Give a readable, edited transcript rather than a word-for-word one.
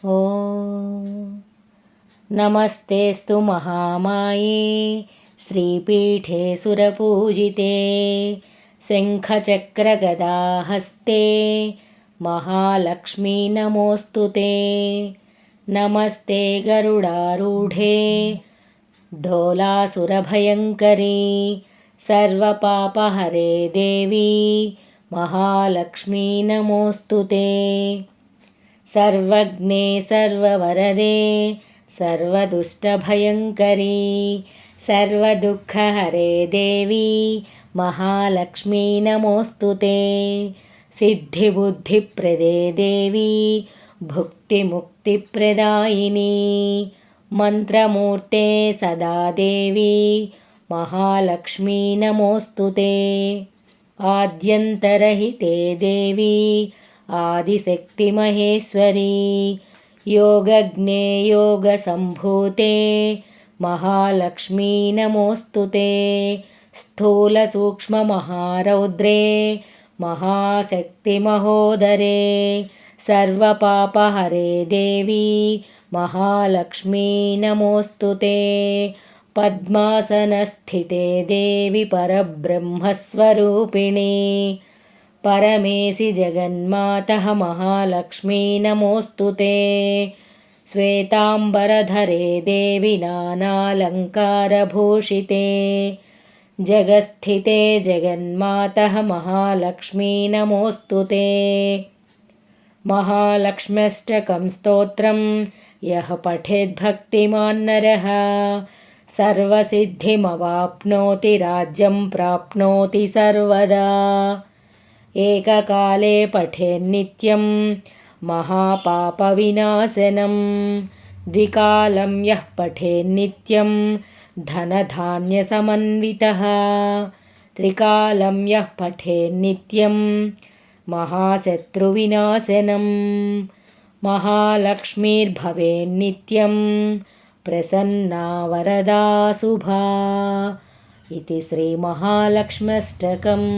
ॐ नमस्तेऽस्तु महामाये श्रीपीठे सुरपूजिते शङ्खचक्रगदाहस्ते महालक्ष्मी नमोऽस्तु ते। नमस्ते गरुडारूढे ढोलासुरभयङ्करी सर्वपापहरे देवी महालक्ष्मी नमोऽस्तु ते। सर्वज्ञे सर्ववरदे सर्वदुष्टभयङ्करी सर्वदुःखहरे देवी महालक्ष्मी नमोऽस्तु ते। सिद्धिबुद्धिप्रदे देवी भुक्तिमुक्तिप्रदायिनी मन्त्रमूर्ते सदा देवी महालक्ष्मी नमोऽस्तु ते। आद्यन्तरहिते देवी आदिशक्तिमहेश्वरी योगज्ञे योगसम्भूते महालक्ष्मी नमोऽस्तु ते। स्थूलसूक्ष्ममहारौद्रे महाशक्तिमहोदरे सर्वपापहरे देवी महालक्ष्मी नमोऽस्तु ते। पद्मासनस्थिते देवी परब्रह्मस्वरूपिणी परमेशि जगन्मातः महालक्ष्मी नमोऽस्तु ते। श्वेताम्बरधरे देवी नानालङ्कारभूषिते जगत्स्थिते जगन्मातः महालक्ष्मी नमोऽस्तु ते। महालक्ष्म्यष्टकं स्तोत्रं यः पठेद्भक्तिमान् नरः सर्वसिद्धिमवाप्नोति राज्यं प्राप्नोति सर्वदा। एककाले पठेन्नित्यं महापापविनाशनं द्विकालं यः पठेन्नित्यं धनधान्यसमन्वितः त्रिकालं यः पठेन्नित्यं महाशत्रुविनाशनं महालक्ष्मीर्भवेन्नित्यं प्रसन्ना वरदा शुभा इति श्रीमहालक्ष्म्यष्टकम्।